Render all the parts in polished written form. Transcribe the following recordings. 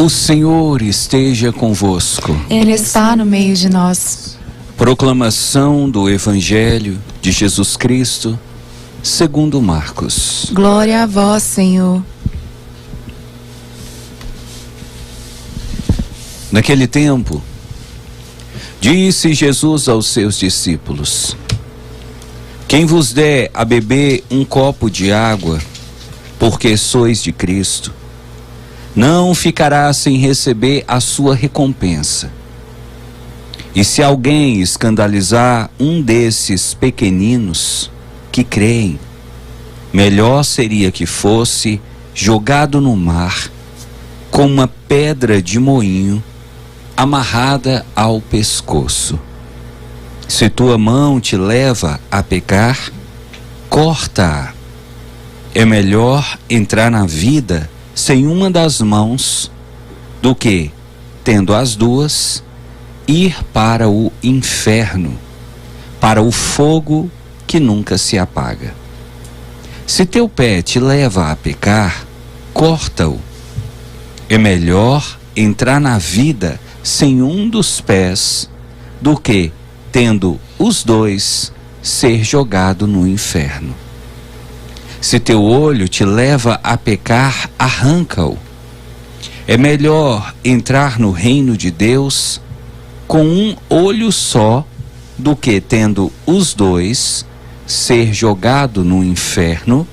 O Senhor esteja convosco. Ele está no meio de nós. Proclamação do Evangelho de Jesus Cristo, segundo Marcos. Glória a vós, Senhor. Naquele tempo, disse Jesus aos seus discípulos: Quem vos der a beber um copo de água, porque sois de Cristo, não ficará sem receber a sua recompensa. E se alguém escandalizar um desses pequeninos que creem, melhor seria que fosse jogado no mar com uma pedra de moinho amarrada ao pescoço. Se tua mão te leva a pecar, corta-a. É melhor entrar na vida sem uma das mãos do que, tendo as duas, ir para o inferno, para o fogo que nunca se apaga. Se teu pé te leva a pecar, corta-o. É melhor entrar na vida sem um dos pés do que, tendo os dois, ser jogado no inferno. Se teu olho te leva a pecar, arranca-o. É melhor entrar no reino de Deus com um olho só do que, tendo os dois, ser jogado no inferno,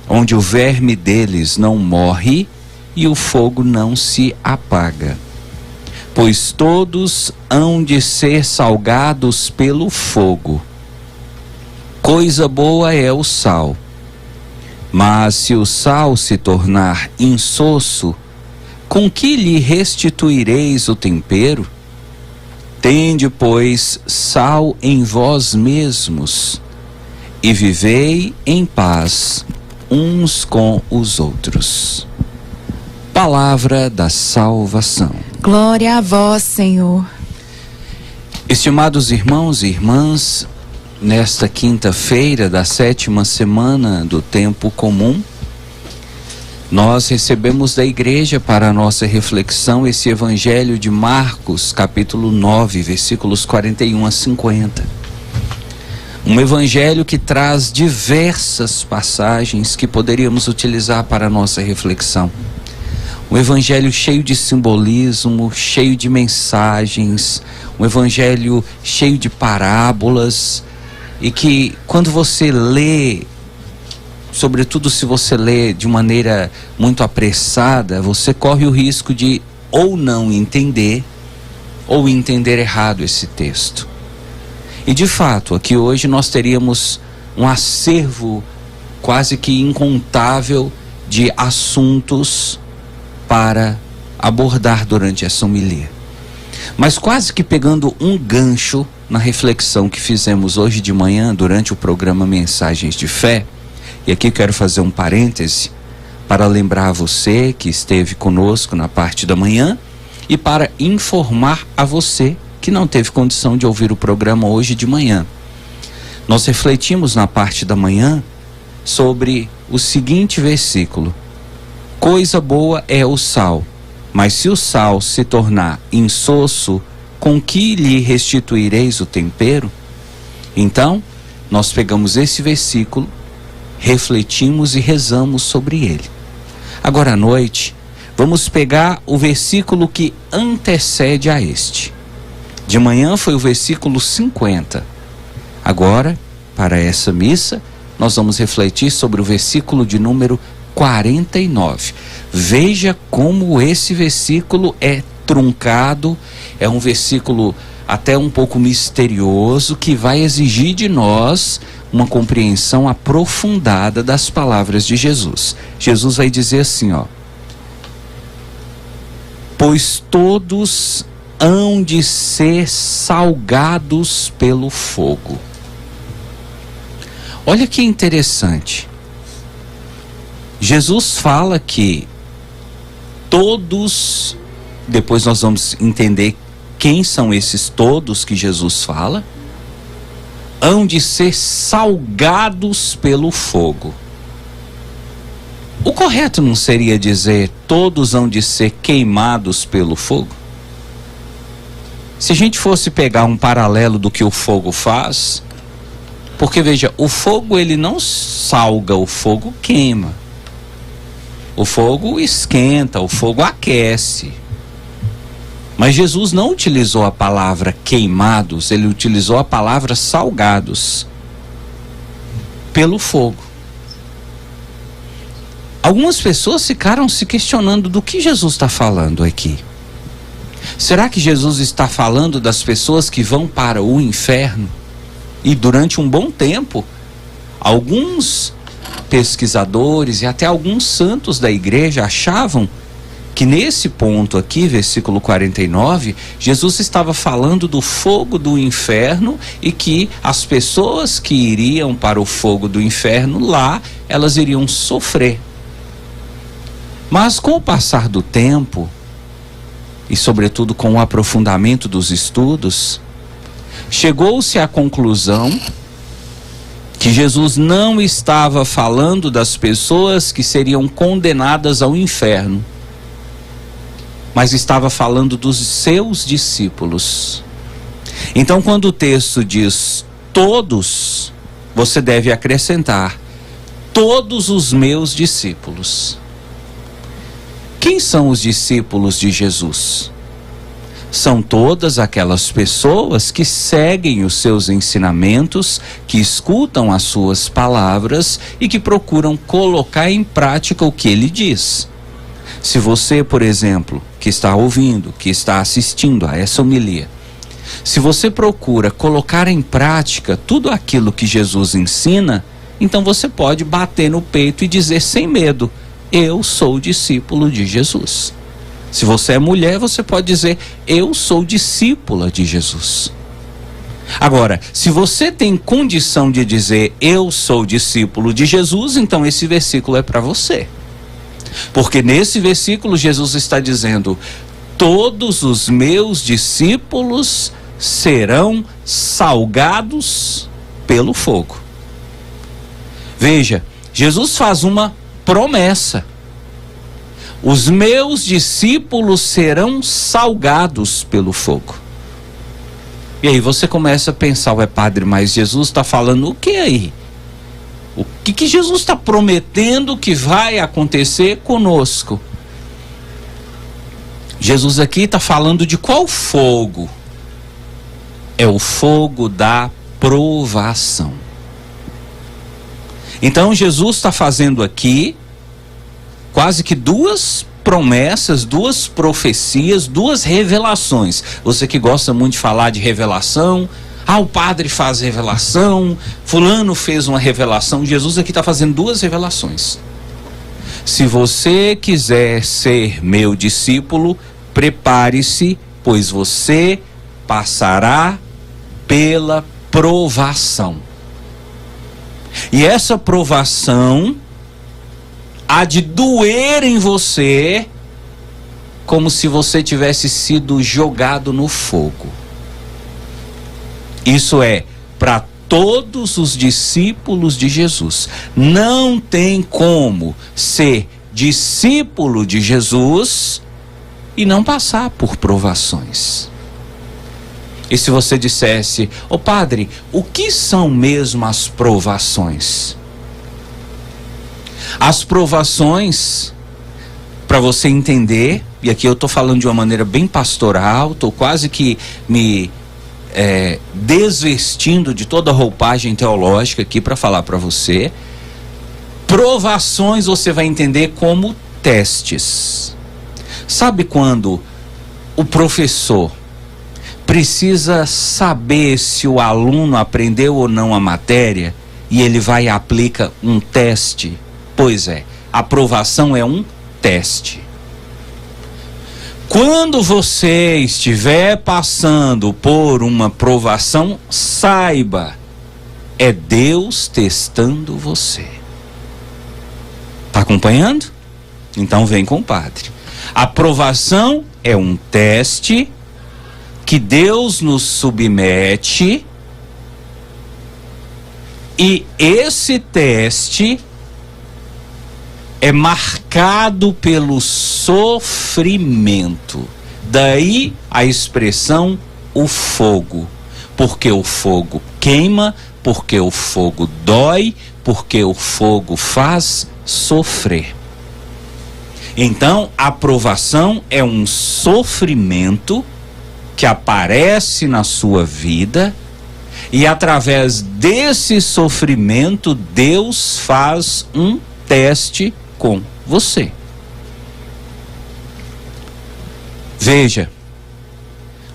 onde o verme deles não morre e o fogo não se apaga. Pois todos hão de ser salgados pelo fogo. Coisa boa é o sal. Mas se o sal se tornar insosso, com que lhe restituireis o tempero? Tende, pois, sal em vós mesmos, e vivei em paz uns com os outros. Palavra da salvação. Glória a vós, Senhor. Estimados irmãos e irmãs, nesta quinta-feira da 7ª semana do tempo comum, nós recebemos da igreja para a nossa reflexão esse evangelho de Marcos, capítulo 9, versículos 41 a 50. Um evangelho que traz diversas passagens que poderíamos utilizar para a nossa reflexão. Um evangelho cheio de simbolismo, cheio de mensagens, um evangelho cheio de parábolas, e que quando você lê, sobretudo se você lê de maneira muito apressada, você corre o risco de ou não entender, ou entender errado esse texto. E de fato, aqui hoje nós teríamos um acervo quase que incontável de assuntos para abordar durante essa homilia. Mas quase que pegando um gancho na reflexão que fizemos hoje de manhã durante o programa Mensagens de Fé, e aqui quero fazer um parêntese para lembrar a você que esteve conosco na parte da manhã e para informar a você que não teve condição de ouvir o programa hoje de manhã. Nós refletimos na parte da manhã sobre o seguinte versículo: Coisa boa é o sal, mas se o sal se tornar insosso, com que lhe restituireis o tempero? Então, nós pegamos esse versículo, refletimos e rezamos sobre ele. Agora à noite, vamos pegar o versículo que antecede a este. De manhã foi o versículo 50. Agora, para essa missa, nós vamos refletir sobre o versículo de número 49. Veja como esse versículo é truncado, é um versículo até um pouco misterioso, que vai exigir de nós uma compreensão aprofundada das palavras de Jesus. Jesus vai dizer assim, pois todos hão de ser salgados pelo fogo. Olha que interessante. Jesus fala que todos, depois nós vamos entender quem são esses todos que Jesus fala, hão de ser salgados pelo fogo. O correto não seria dizer todos hão de ser queimados pelo fogo? Se a gente fosse pegar um paralelo do que o fogo faz, porque veja, o fogo ele não salga, o fogo queima. O fogo esquenta, o fogo aquece. Mas Jesus não utilizou a palavra queimados, ele utilizou a palavra salgados pelo fogo. Algumas pessoas ficaram se questionando do que Jesus está falando aqui. Será que Jesus está falando das pessoas que vão para o inferno? E durante um bom tempo, alguns pesquisadores e até alguns santos da igreja achavam que nesse ponto aqui, versículo 49, Jesus estava falando do fogo do inferno e que as pessoas que iriam para o fogo do inferno lá, elas iriam sofrer. Mas com o passar do tempo, e sobretudo com o aprofundamento dos estudos, chegou-se à conclusão que Jesus não estava falando das pessoas que seriam condenadas ao inferno, mas estava falando dos seus discípulos. Então, quando o texto diz todos, você deve acrescentar todos os meus discípulos. Quem são os discípulos de Jesus? São todas aquelas pessoas que seguem os seus ensinamentos, que escutam as suas palavras e que procuram colocar em prática o que ele diz. Se você, por exemplo, que está ouvindo, que está assistindo a essa homilia, se você procura colocar em prática tudo aquilo que Jesus ensina, então você pode bater no peito e dizer sem medo: eu sou discípulo de Jesus. Se você é mulher, você pode dizer: eu sou discípula de Jesus. Agora, se você tem condição de dizer eu sou discípulo de Jesus, então esse versículo é para você. Porque nesse versículo Jesus está dizendo: todos os meus discípulos serão salgados pelo fogo. Veja, Jesus faz uma promessa: os meus discípulos serão salgados pelo fogo. E aí você começa a pensar: ué, padre, mas Jesus está falando o que aí? O que Jesus está prometendo que vai acontecer conosco? Jesus aqui está falando de qual fogo? É o fogo da provação. Então Jesus está fazendo aqui quase que duas promessas, duas profecias, duas revelações. Você que gosta muito de falar de revelação, o padre faz revelação, fulano fez uma revelação. Jesus aqui está fazendo duas revelações. Se você quiser ser meu discípulo, prepare-se, pois você passará pela provação. E essa provação há de doer em você, como se você tivesse sido jogado no fogo. Isso é para todos os discípulos de Jesus. Não tem como ser discípulo de Jesus e não passar por provações. E se você dissesse: ô padre, o que são mesmo as provações? As provações, para você entender, e aqui eu estou falando de uma maneira bem pastoral, estou quase que me desvestindo de toda a roupagem teológica aqui para falar para você. Provações você vai entender como testes. Sabe quando o professor precisa saber se o aluno aprendeu ou não a matéria e ele vai e aplica um teste? Pois é, a aprovação é um teste. Quando você estiver passando por uma provação, saiba, é Deus testando você. Está acompanhando? Então vem com o padre. A provação é um teste que Deus nos submete, e esse teste é marcado pelo sofrimento. Daí a expressão o fogo. Porque o fogo queima, porque o fogo dói, porque o fogo faz sofrer. Então, a provação é um sofrimento que aparece na sua vida, e através desse sofrimento Deus faz um teste com você. Veja,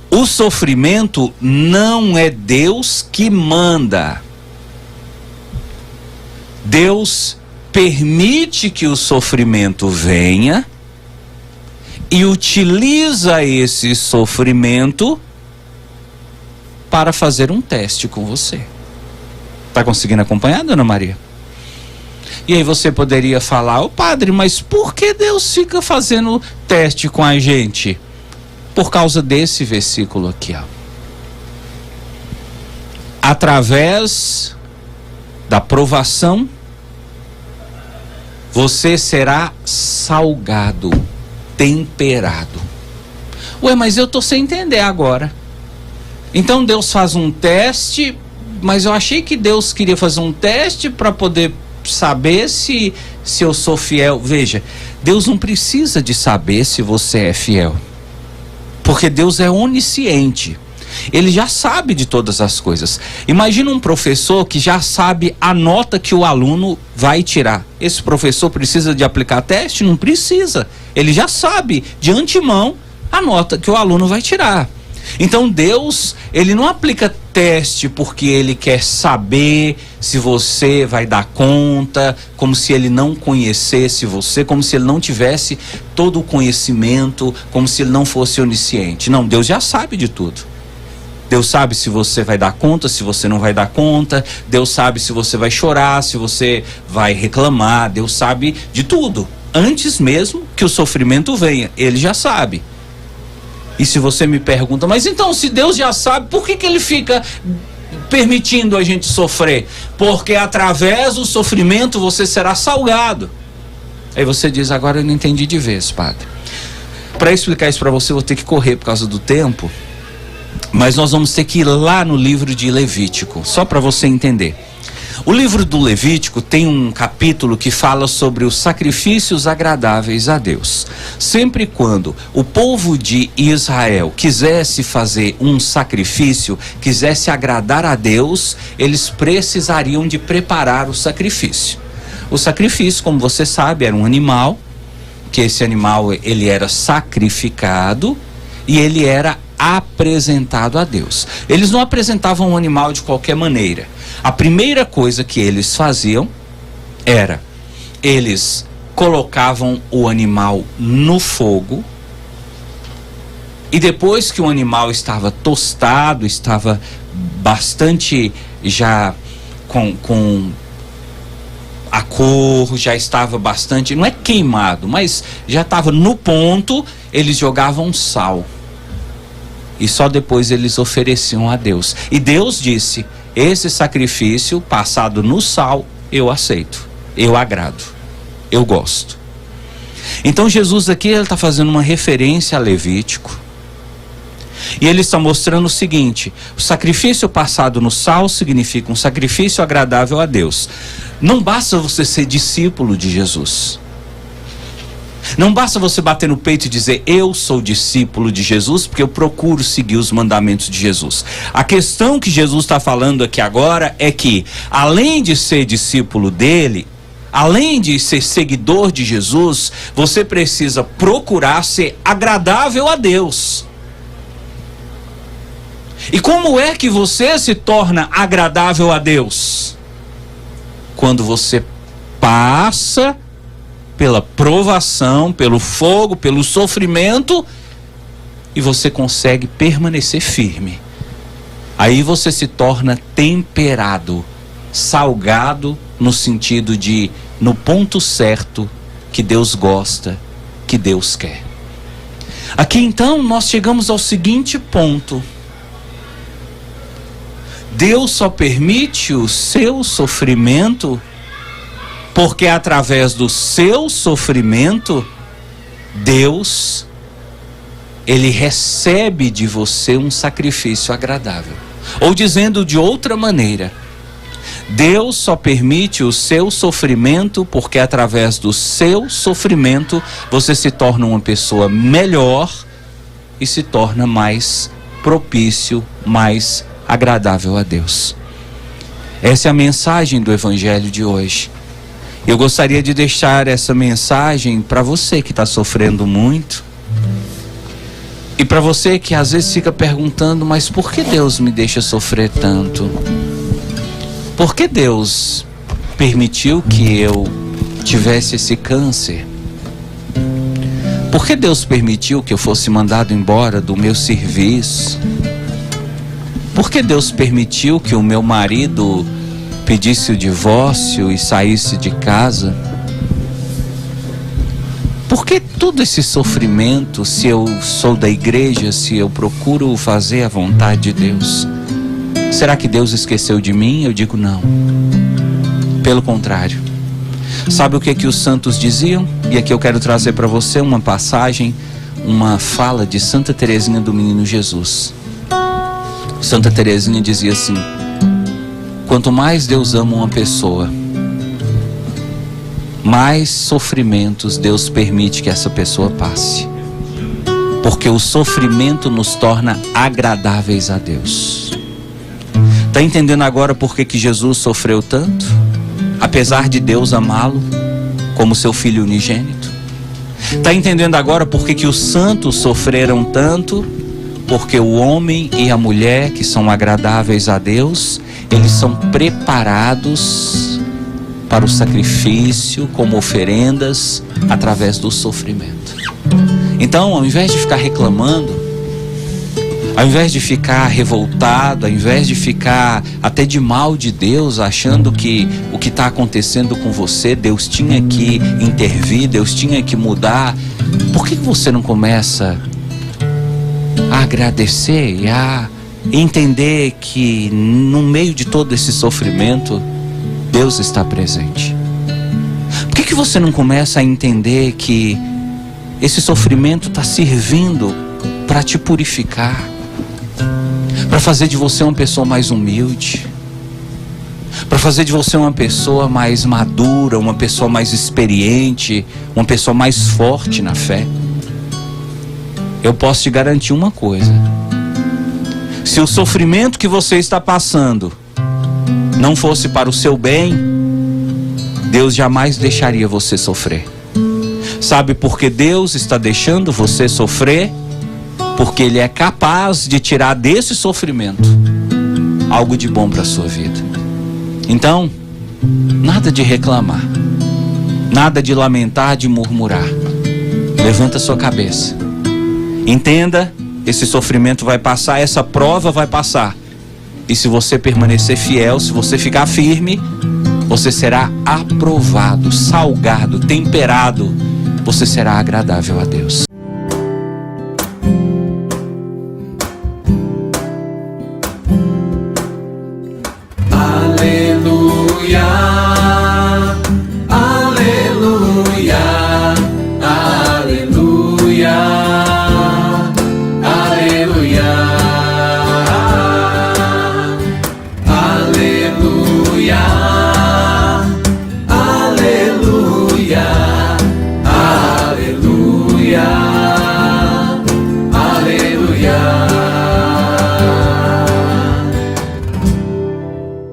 o sofrimento não é Deus que manda. Deus permite que o sofrimento venha e utiliza esse sofrimento para fazer um teste com você. Está conseguindo acompanhar, dona Maria? E aí você poderia falar: ô padre, mas por que Deus fica fazendo teste com a gente? Por causa desse versículo aqui, ó. Através da provação, você será salgado, temperado. Ué, mas eu tô sem entender agora. Então Deus faz um teste, mas eu achei que Deus queria fazer um teste para poder saber se eu sou fiel. Veja, Deus não precisa de saber se você é fiel, porque Deus é onisciente. Ele já sabe de todas as coisas. Imagina um professor que já sabe a nota que o aluno vai tirar. Esse professor precisa de aplicar teste? Não precisa. Ele já sabe de antemão a nota que o aluno vai tirar. Então Deus, ele não aplica teste porque ele quer saber se você vai dar conta, como se ele não conhecesse você, como se ele não tivesse todo o conhecimento, como se ele não fosse onisciente. Não, Deus já sabe de tudo. Deus sabe se você vai dar conta, se você não vai dar conta. Deus sabe se você vai chorar, se você vai reclamar. Deus sabe de tudo. Antes mesmo que o sofrimento venha, ele já sabe. E se você me pergunta: mas então, se Deus já sabe, por que ele fica permitindo a gente sofrer? Porque através do sofrimento você será salgado. Aí você diz: agora eu não entendi de vez, padre. Para explicar isso para você, eu vou ter que correr por causa do tempo. Mas nós vamos ter que ir lá no livro de Levítico, só para você entender. O livro do Levítico tem um capítulo que fala sobre os sacrifícios agradáveis a Deus. Sempre quando o povo de Israel quisesse fazer um sacrifício, quisesse agradar a Deus, eles precisariam de preparar o sacrifício. O sacrifício, como você sabe, era um animal, que esse animal ele era sacrificado e ele era apresentado a Deus. Eles não apresentavam um animal de qualquer maneira. A primeira coisa que eles faziam era, eles colocavam o animal no fogo, e depois que o animal estava tostado, estava bastante já com a cor, já estava bastante, não é queimado, mas já estava no ponto, eles jogavam sal. E só depois eles ofereciam a Deus. E Deus disse: esse sacrifício passado no sal, eu aceito, eu agrado, eu gosto. Então Jesus aqui está fazendo uma referência a Levítico. E ele está mostrando o seguinte: o sacrifício passado no sal significa um sacrifício agradável a Deus. Não basta você ser discípulo de Jesus. Não basta você bater no peito e dizer: eu sou discípulo de Jesus porque eu procuro seguir os mandamentos de Jesus. A questão que Jesus está falando aqui agora é que, além de ser discípulo dele, além de ser seguidor de Jesus, você precisa procurar ser agradável a Deus. E como é que você se torna agradável a Deus? Quando você passa pela provação, pelo fogo, pelo sofrimento, e você consegue permanecer firme. Aí você se torna temperado, salgado, no sentido de no ponto certo que Deus gosta, que Deus quer. Aqui então nós chegamos ao seguinte ponto: Deus só permite o seu sofrimento Porque através do seu sofrimento, Deus, Ele recebe de você um sacrifício agradável. Ou dizendo de outra maneira, Deus só permite o seu sofrimento porque através do seu sofrimento você se torna uma pessoa melhor e se torna mais propício, mais agradável a Deus. Essa é a mensagem do Evangelho de hoje. Eu gostaria de deixar essa mensagem para você que está sofrendo muito e para você que às vezes fica perguntando, mas por que Deus me deixa sofrer tanto? Por que Deus permitiu que eu tivesse esse câncer? Por que Deus permitiu que eu fosse mandado embora do meu serviço? Por que Deus permitiu que o meu marido pedisse o divórcio e saísse de casa? Por que todo esse sofrimento, se eu sou da igreja, se eu procuro fazer a vontade de Deus? Será que Deus esqueceu de mim? Eu digo não. Pelo contrário. Sabe o que os santos diziam? E aqui eu quero trazer para você uma passagem, uma fala de Santa Teresinha do Menino Jesus. Santa Teresinha dizia assim: quanto mais Deus ama uma pessoa, mais sofrimentos Deus permite que essa pessoa passe. Porque o sofrimento nos torna agradáveis a Deus. Está entendendo agora por que Jesus sofreu tanto? Apesar de Deus amá-lo como seu filho unigênito. Está entendendo agora por que os santos sofreram tanto? Porque o homem e a mulher que são agradáveis a Deus, eles são preparados para o sacrifício como oferendas através do sofrimento. Então, ao invés de ficar reclamando, ao invés de ficar revoltado, ao invés de ficar até de mal de Deus, achando que o que está acontecendo com você, Deus tinha que intervir, Deus tinha que mudar, por que você não começa a agradecer e a entender que no meio de todo esse sofrimento, Deus está presente? Por que você não começa a entender que esse sofrimento está servindo para te purificar, para fazer de você uma pessoa mais humilde, para fazer de você uma pessoa mais madura, uma pessoa mais experiente, uma pessoa mais forte na fé? Eu posso te garantir uma coisa: se o sofrimento que você está passando não fosse para o seu bem, Deus jamais deixaria você sofrer. Sabe por que Deus está deixando você sofrer? Porque Ele é capaz de tirar desse sofrimento algo de bom para a sua vida. Então, nada de reclamar, nada de lamentar, de murmurar. Levanta sua cabeça. Entenda, esse sofrimento vai passar, essa prova vai passar. E se você permanecer fiel, se você ficar firme, você será aprovado, salgado, temperado. Você será agradável a Deus.